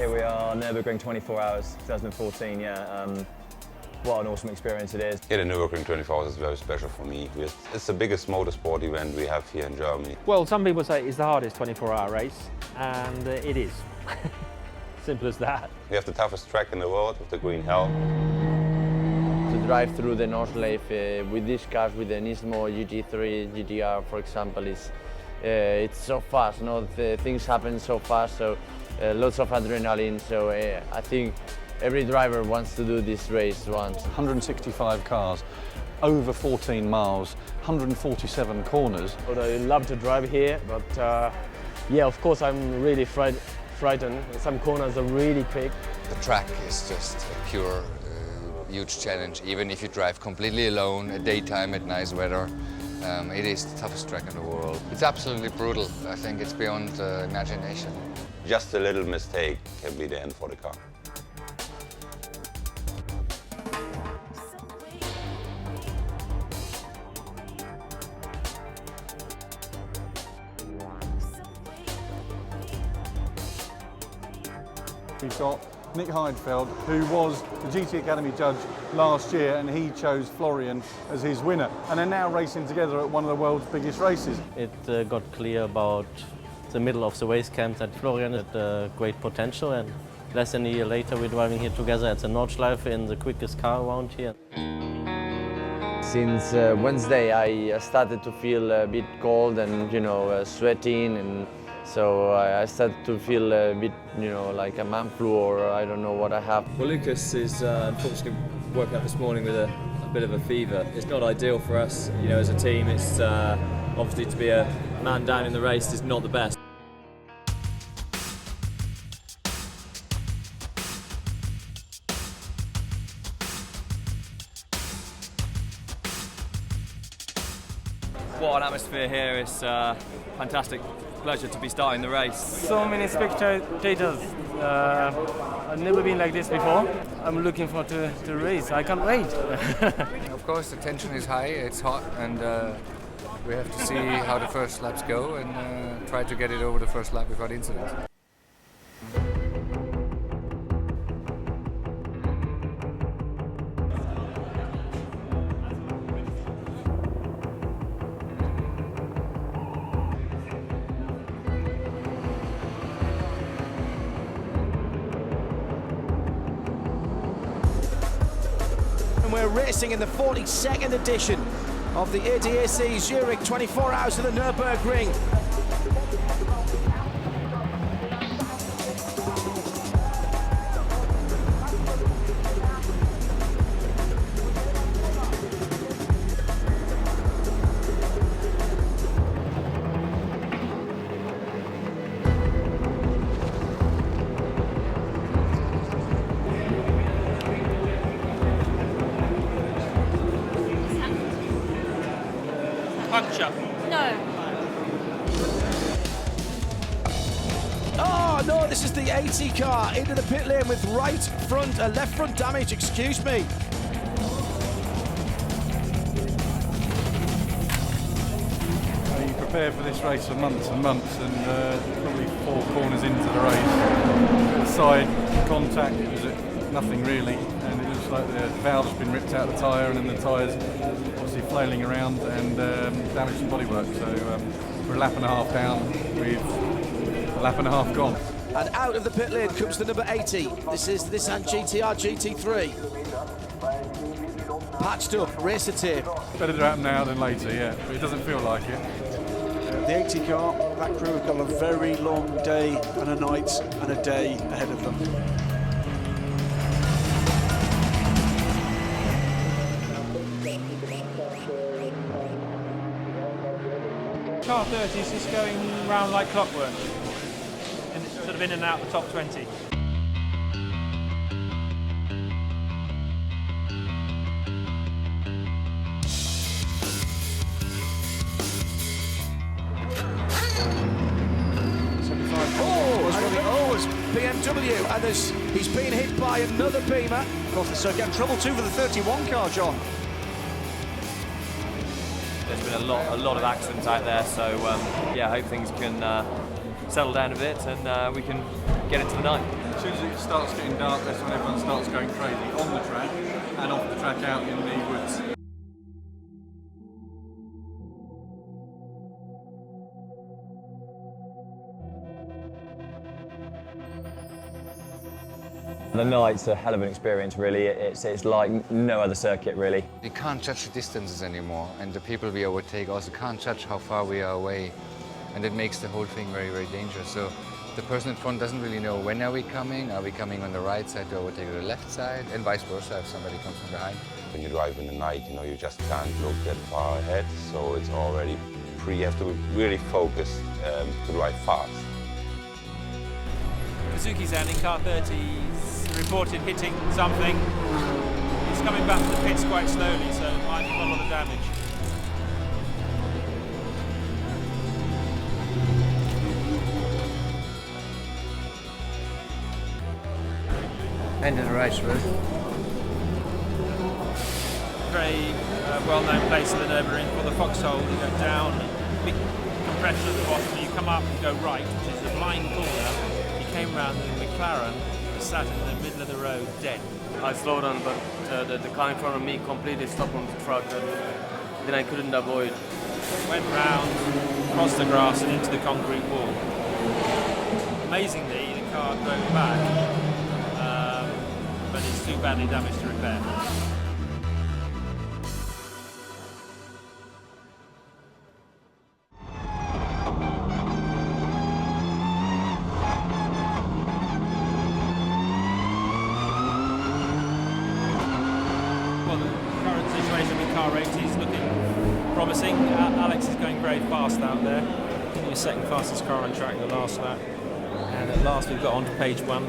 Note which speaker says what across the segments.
Speaker 1: Here we are, Nurburgring 24 hours, 2014, yeah. What an awesome experience it is.
Speaker 2: Yeah, the Nurburgring 24 hours is very special for me. It's the biggest motorsport event we have here in Germany.
Speaker 3: Well, some people say it's the hardest 24-hour race, and it is. Simple as that.
Speaker 2: We have the toughest track in the world with the green hell.
Speaker 4: To drive through the Nordschleife with these cars, with the Nismo GT3, GT R, for example, it's so fast. You know, things happen so fast, so lots of adrenaline. So I think every driver wants to do this race once.
Speaker 5: 165 cars, over 14 miles, 147 corners.
Speaker 6: I love to drive here, but yeah, of course I'm really frightened. Some corners are really quick.
Speaker 7: The track is just a pure, huge challenge. Even if you drive completely alone at daytime, at nice weather, it is the toughest track in the world. It's absolutely brutal. I think it's beyond imagination.
Speaker 2: Just a little mistake can be the end for the car.
Speaker 5: We've got Nick Heidfeld, who was the GT Academy judge last year, and he chose Florian as his winner. And they're now racing together at one of the world's biggest races.
Speaker 8: It got clear about the middle of the race camp that Florian had great potential, and less than a year later we're driving here together at the Nordschleife in the quickest car around here.
Speaker 4: Since Wednesday, I started to feel a bit cold and, you know, sweating, and so I started to feel a bit, you know, like a man flu, or I don't know what I have.
Speaker 9: Well, Lucas is unfortunately woke up this morning with a bit of a fever. It's not ideal for us, you know, as a team. It's obviously to be a man down in the race is not the best. What an atmosphere here. It's fantastic. Pleasure to be starting the race.
Speaker 6: So many spectators. I've never been like this before. I'm looking forward to the race. I can't wait.
Speaker 7: Of course, the tension is high, it's hot, and we have to see how the first laps go and try to get it over the first lap without incident.
Speaker 10: We're racing in the 42nd edition of the ADAC Zurich 24 Hours of the Nurburgring.
Speaker 3: Puncture.
Speaker 11: No.
Speaker 10: Oh no, this is the 80 car into the pit lane with left front damage, excuse me.
Speaker 5: You prepare for this race for months and months, and probably 4 corners into the race. Side contact, it was nothing really, and it looks like the valve's been ripped out of the tyre, and then the tyre's obviously flailing around and damaged the bodywork. So we're a lap and a half down with a lap and a half gone.
Speaker 10: And out of the pit lane comes the number 80. This is the Nissan GT R GT3. Patched up, racer tape.
Speaker 5: Better to happen now than later, yeah, but it doesn't feel like it.
Speaker 10: The 80 car, that crew have got a very long day and a night and a day ahead of them.
Speaker 3: Car 30 is just going round like clockwork, and it's sort of in and out the top 20.
Speaker 10: BMW, and he's been hit by another Beamer. Of course, so again, trouble too for the 31 car, John.
Speaker 9: There's been a lot of accidents out there, so yeah, I hope things can settle down a bit and we can get into the night.
Speaker 5: as soon as it starts getting dark, that's when everyone starts going crazy on the track and off the track out in the woods.
Speaker 1: The night's a hell of an experience, really. It's like no other circuit, really.
Speaker 7: We can't judge the distances anymore, and the people we overtake also can't judge how far we are away, and it makes the whole thing very, very dangerous. So the person in front doesn't really know when are we coming on the right side to overtake or the left side, and vice versa if somebody comes from behind.
Speaker 2: When you drive in the night, you know, you just can't look that far ahead, so it's already you have to be really focused to drive fast.
Speaker 3: Suzuki's out in car 30's reported hitting something. He's coming back to the pits quite slowly, so it might have a lot of damage.
Speaker 6: End of the race, really.
Speaker 3: Very well-known place in the Nurburgring for the foxhole. You go down, big compression at the bottom, you come up and go right, which is a blind corner. Came round and the McLaren sat in the middle of the road dead.
Speaker 6: I slowed down, but the car in front of me completely stopped on the truck, and then I couldn't avoid.
Speaker 3: Went round, across the grass and into the concrete wall. Amazingly, the car drove back, but it's too badly damaged to repair. Promising. Alex is going very fast out there. I think he was second fastest car on track the last lap. And at last we've got onto page 1.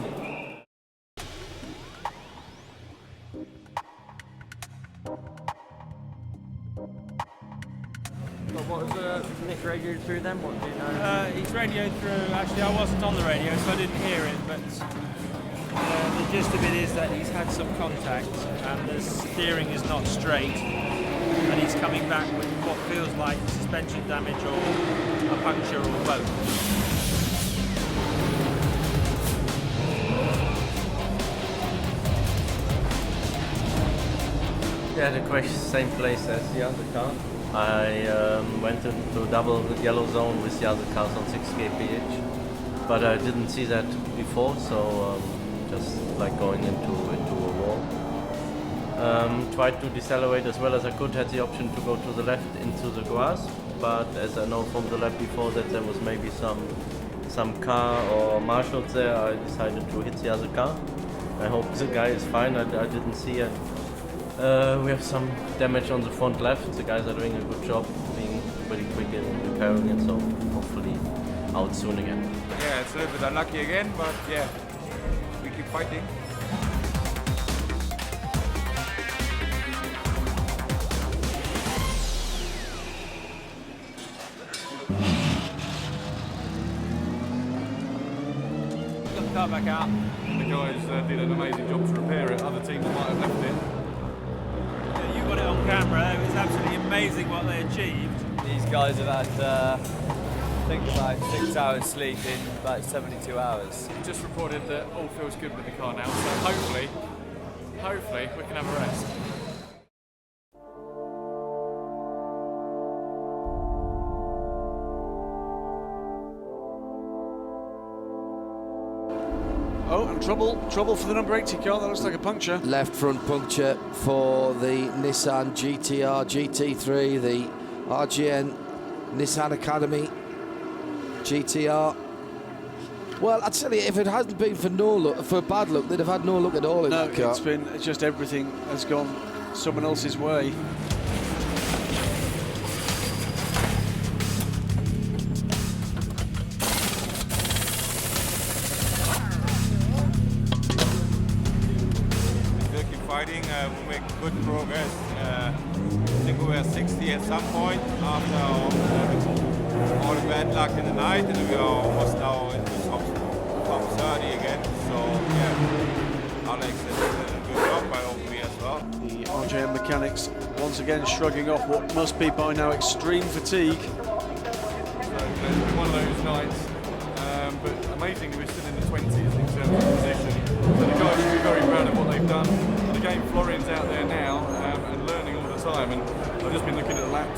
Speaker 6: What was Nick radioed through them? What do you know?
Speaker 3: He's radioed through, actually I wasn't on the radio so I didn't hear it, but the gist of it is that he's had some contact and the steering is not straight. And he's coming back with what feels like suspension damage or a puncture or both.
Speaker 8: Yeah, the crash same place as the other car. I went into double yellow zone with the other cars on 6 kph, but I didn't see that before, so just like going into a wall. Tried to decelerate as well as I could, had the option to go to the left into the grass, but as I know from the lap before that there was maybe some car or marshals there, I decided to hit the other car. I hope the guy is fine, I didn't see it. We have some damage on the front left, the guys are doing a good job being pretty quick in repairing it, so hopefully out soon again.
Speaker 11: Yeah, it's a little bit unlucky again, but yeah, we keep fighting.
Speaker 3: Car back out.
Speaker 5: The guys did an amazing job to repair it. Other teams might have left it.
Speaker 3: Yeah, you got it on camera. It was absolutely amazing what they achieved.
Speaker 9: These guys have had, I think, about 6 hours sleep in about 72 hours.
Speaker 5: Just reported that all feels good with the car now, so hopefully we can have a rest.
Speaker 10: Oh, and trouble for the number 80 car. That looks like a puncture.
Speaker 12: Left front puncture for the Nissan GT R GT3, the RGN Nissan Academy GT-R. Well, I tell you, if it hadn't been for bad luck, they'd have had no luck at all in that car.
Speaker 10: It's just everything has gone someone else's way.
Speaker 11: We make good progress. I think we were 60 at some point after all the bad luck in the night, and we are almost now in the top 30 again. So yeah, Alex has done a good job. I hope we as well.
Speaker 10: The RJM mechanics once again shrugging off what must be by now extreme fatigue.
Speaker 5: So it's been one of those nights, but amazingly we're still in the 20s in terms of position.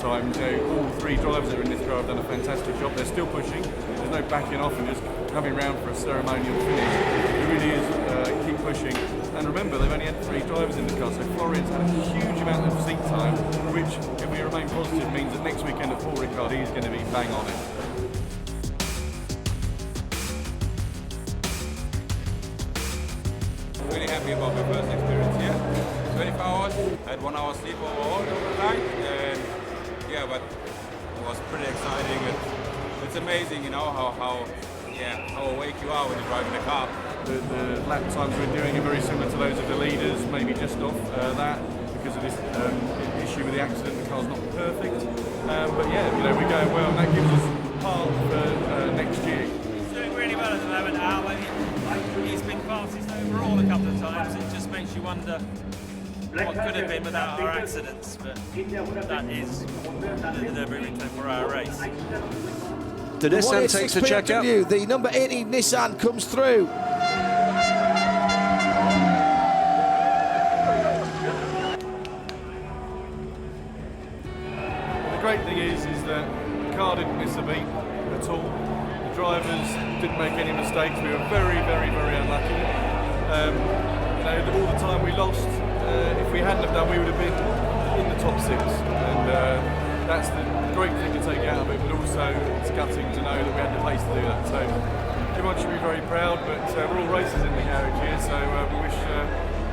Speaker 5: times. You know, all three drivers that are in this car have done a fantastic job. They're still pushing. There's no backing off and just coming round for a ceremonial finish. It really is keep pushing. And remember, they've only had 3 drivers in the car, so Florian's had a huge amount of seat time, which, if we remain positive, means that next weekend at Paul Ricard, he's going to be bang on it.
Speaker 11: Really happy about my first experience here. 24 hours, I had 1 hour sleep overall overnight, and yeah, but it was pretty exciting. It's amazing, you know, how awake you are when you're driving the car.
Speaker 5: The lap times we're doing are very similar to those of the leaders, maybe just off that because of this issue with the accident. The car's not perfect, but yeah, you know, we're going well, and that gives us part for next year.
Speaker 3: He's doing really well at the moment, Al. He's been fastest overall a couple of times. It just makes you wonder what could have been without our accidents, but that is the Nurburgring 24-hour race.
Speaker 10: The Nissan takes the check up. The number 80 Nissan comes through.
Speaker 5: The great thing is that the car didn't miss a beat at all. The drivers didn't make any mistakes. We were very, very, very unlucky. You know, all the time we lost, if we hadn't have done, we would have been in the top 6. And that's the great thing to take out of it, but also it's gutting to know that we had the pace to do that. So everyone should be very proud, but we're all racers in the garage here, so we wish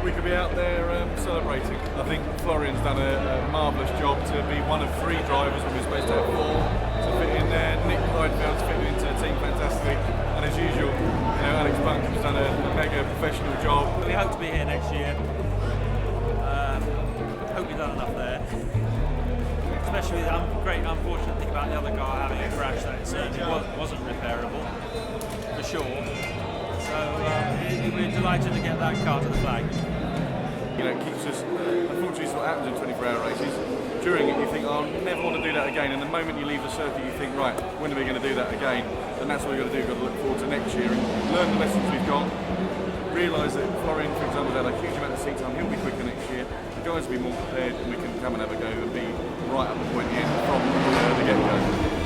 Speaker 5: we could be out there celebrating. I think Florian's done a marvellous job to be one of 3 drivers when we're supposed to have 4 to fit in there. Nick Heidfeld's fitted into the team fantastically, and as usual, you know, Alex Buncombe's done a mega professional job.
Speaker 3: We hope to be here next year. Hope we've done enough there. Especially the great unfortunate thing about the other car having a crash that certainly wasn't repairable, for sure. So we're delighted to get that car to the flag.
Speaker 5: You know, it keeps us, unfortunately it's what happens in 24-hour races. During it you think, oh, I never want to do that again, and the moment you leave the circuit you think, right, when are we going to do that again? And that's what we've got to do, we've got to look forward to next year and learn the lessons we've got. Realise that Florian, for example, had a huge amount of seat time, he'll be quicker next year. The guys will be more prepared and we can come and have a go and be right up the point here from the get-go.